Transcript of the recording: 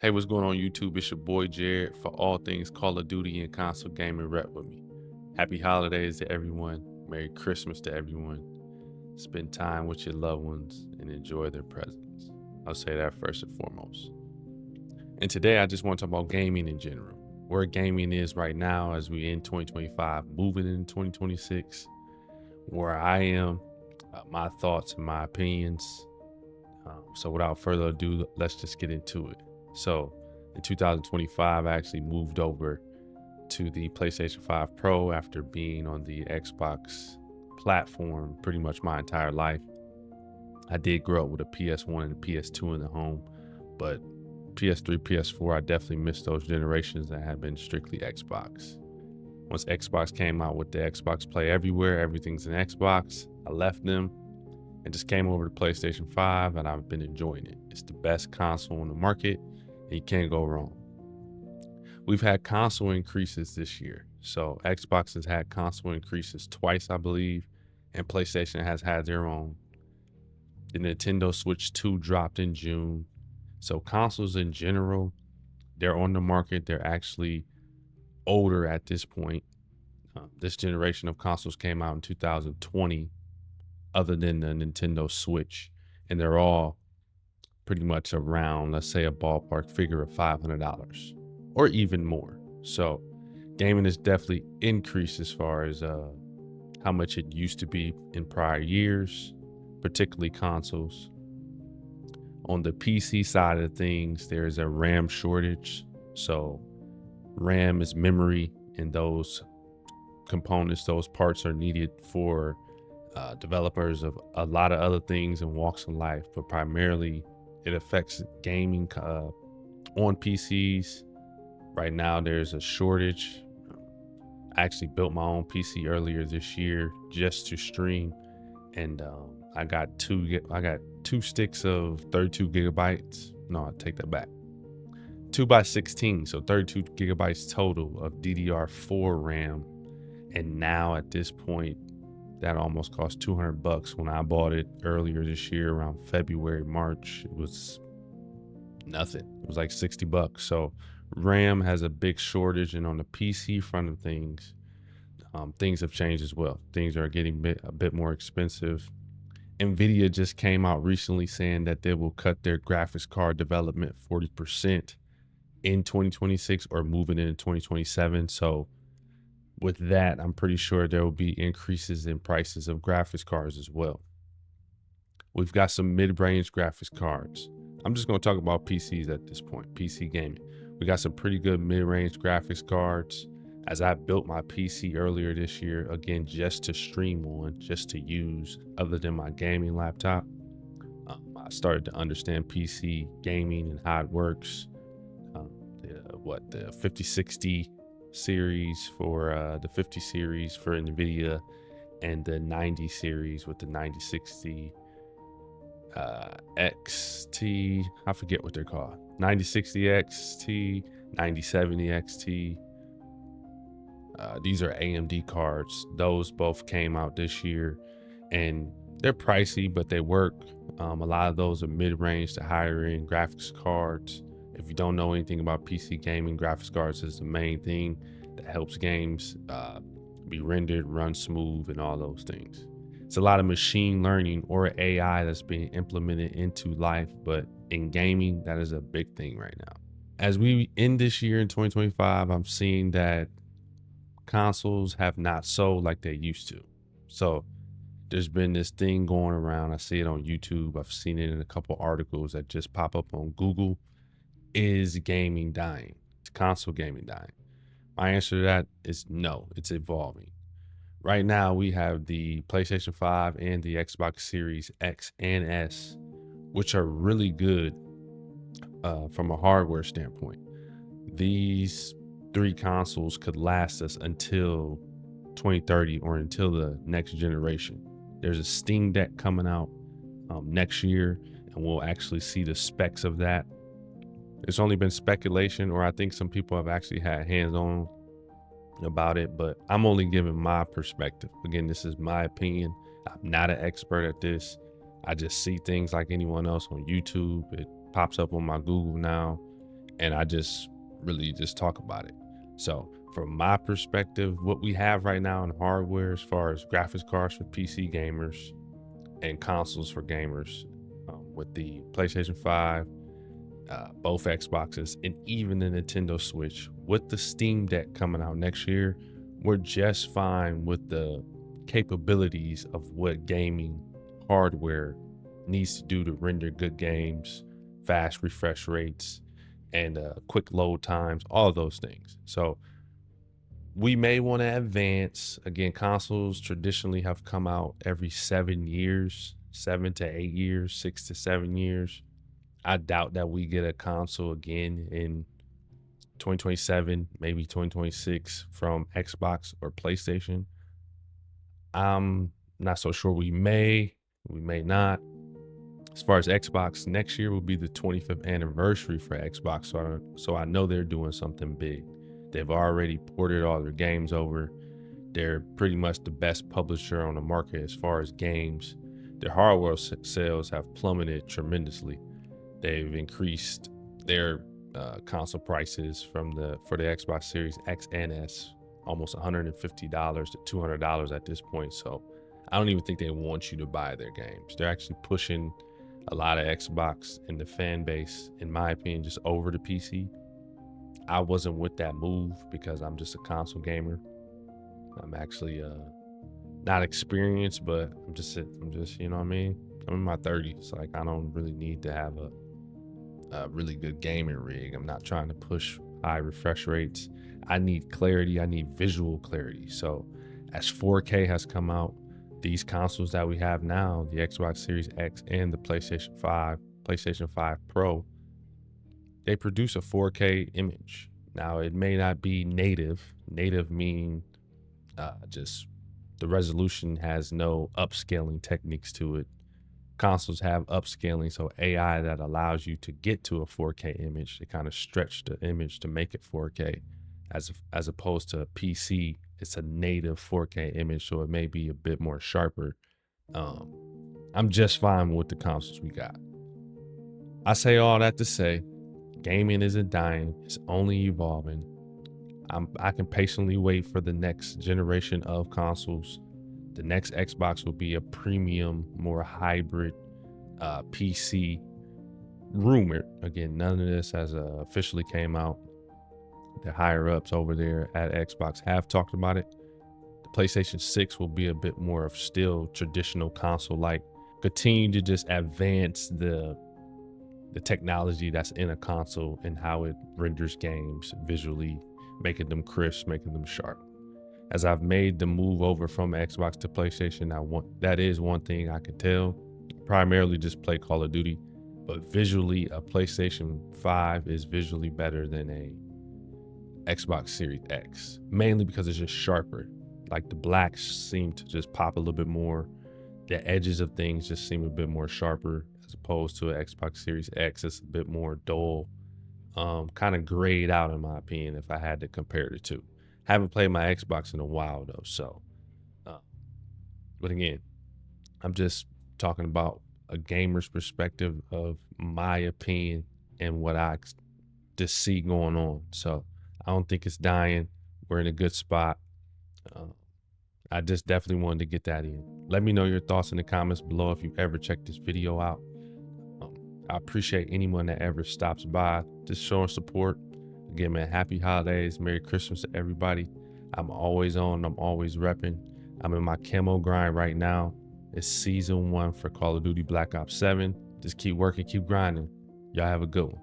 Hey, what's going on YouTube? It's your boy Jared for all things Call of Duty and console gaming rep with me. Happy holidays to everyone. Merry Christmas to everyone. Spend time with your loved ones and enjoy their presence. I'll say that first and foremost. And today I just want to talk about gaming in general. Where gaming is right now as we end 2025, moving into 2026, where I am, my thoughts and my opinions. So without further ado, let's just get into it. So in 2025, I actually moved over to the PlayStation 5 Pro after being on the Xbox platform pretty much my entire life. I did grow up with a PS1 and a PS2 in the home, but PS3, PS4, I definitely missed those generations that had been strictly Xbox. Once Xbox came out with the Xbox Play Everywhere, everything's in Xbox, I left them and just came over to PlayStation 5, and I've been enjoying it. It's the best console on the market, and you can't go wrong. We've had console increases this year. So Xbox has had console increases twice, I believe, and PlayStation has had their own. The Nintendo Switch 2 dropped in June. So consoles in general, they're on the market. They're actually older at this point. This generation of consoles came out in 2020, other than the Nintendo Switch, and they're all pretty much around, let's say, a ballpark figure of $500 or even more. So gaming has definitely increased as far as how much it used to be in prior years, particularly consoles. On the PC side of things, there's a RAM shortage. So RAM is memory, and those components, those parts are needed for developers of a lot of other things and walks of life, but primarily it affects gaming on PCs. Right now, there's a shortage. I actually built my own PC earlier this year just to stream, and I got two sticks of 32 gigabytes. No, I take that back. 2x16, so 32 gigabytes total of DDR4 RAM, and now at this point, that almost cost $200. When I bought it earlier this year, around February, March, it was nothing. It was like $60. So RAM has a big shortage, and on the PC front of things, things have changed as well. Things are getting a bit more expensive. Nvidia just came out recently saying that they will cut their graphics card development 40% in 2026 or moving into 2027. So with that, I'm pretty sure there will be increases in prices of graphics cards as well. We've got some mid-range graphics cards. I'm just going to talk about PCs at this point, PC gaming. We got some pretty good mid-range graphics cards. As I built my PC earlier this year, again, just to stream on, just to use other than my gaming laptop, I started to understand PC gaming and how it works. The 5060 series for the 50 series for NVIDIA, and the 90 series with the 9060 XT. I forget what they're called. 9060 XT, 9070 XT. These are AMD cards. Those both came out this year, and they're pricey, but they work. A lot of those are mid-range to higher end graphics cards. If you don't know anything about PC gaming, graphics cards is the main thing that helps games be rendered, run smooth, and all those things. It's a lot of machine learning or AI that's being implemented into life, but in gaming, that is a big thing right now. As we end this year in 2025, I'm seeing that consoles have not sold like they used to. So there's been this thing going around. I see it on YouTube. I've seen it in a couple articles that just pop up on Google. Is gaming dying? Is console gaming dying? My answer to that is no, it's evolving. Right now, we have the PlayStation 5 and the Xbox Series X and S, which are really good from a hardware standpoint. These three consoles could last us until 2030 or until the next generation. There's a Steam Deck coming out next year, and we'll actually see the specs of that. It's only been speculation, or I think some people have actually had hands-on about it, but I'm only giving my perspective. Again, this is my opinion. I'm not an expert at this. I just see things like anyone else on YouTube. It pops up on my Google now, and I just really just talk about it. So from my perspective, what we have right now in hardware, as far as graphics cards for PC gamers and consoles for gamers, with the PlayStation 5, both Xboxes, and even the Nintendo Switch, with the Steam Deck coming out next year, we're just fine with the capabilities of what gaming hardware needs to do to render good games, fast refresh rates, and quick load times, all those things. So we may want to advance. Again, consoles traditionally have come out every 7 years, 7 to 8 years, 6 to 7 years. I doubt that we get a console again in 2027, maybe 2026 from Xbox or PlayStation. I'm not so sure. We may not. As far as Xbox, next year will be the 25th anniversary for Xbox. So I know they're doing something big. They've already ported all their games over. They're pretty much the best publisher on the market as far as games. Their hardware sales have plummeted tremendously. They've increased their console prices for the Xbox Series X and S almost $150 to $200 at this point. So I don't even think they want you to buy their games. They're actually pushing a lot of Xbox and the fan base, in my opinion, just over the PC. I wasn't with that move because I'm just a console gamer. I'm actually not experienced, but I'm just you know what I mean? I'm in my 30s. Like, I don't really need to have a really good gaming rig. I'm not trying to push high refresh rates. I need clarity. I need visual clarity. So as 4K has come out, these consoles that we have now, the Xbox Series X and the PlayStation 5 Pro, they produce a 4K image. Now, it may not be native. Native mean just the resolution has no upscaling techniques to it. Consoles have upscaling, so AI that allows you to get to a 4K image. They kind of stretch the image to make it 4K, as opposed to a PC. It's a native 4K image, so it may be a bit more sharper. I'm just fine with the consoles we got. I say all that to say, gaming isn't dying; it's only evolving. I can patiently wait for the next generation of consoles. The next Xbox will be a premium, more hybrid PC. Rumored. Again, none of this has officially came out. The higher ups over there at Xbox have talked about it. The PlayStation 6 will be a bit more of still traditional console, like continue to just advance the technology that's in a console and how it renders games visually, making them crisp, making them sharp. As I've made the move over from Xbox to PlayStation, that is one thing I can tell. Primarily just play Call of Duty, but visually a PlayStation 5 is visually better than a Xbox Series X, mainly because it's just sharper. Like the blacks seem to just pop a little bit more. The edges of things just seem a bit more sharper, as opposed to an Xbox Series X. It's a bit more dull, kind of grayed out in my opinion if I had to compare the two. Haven't played my Xbox in a while though, so but again, I'm just talking about a gamer's perspective of my opinion and what I just see going on. So I don't think it's dying. We're in a good spot. I just definitely wanted to get that in. Let me know your thoughts in the comments below if you ever checked this video out. I appreciate anyone that ever stops by, just showing support. Again, man, happy holidays, Merry Christmas to everybody. I'm always on, I'm always repping. I'm in my camo grind right now. It's season 1 for Call of Duty Black Ops 7. Just keep working, keep grinding. Y'all have a good one.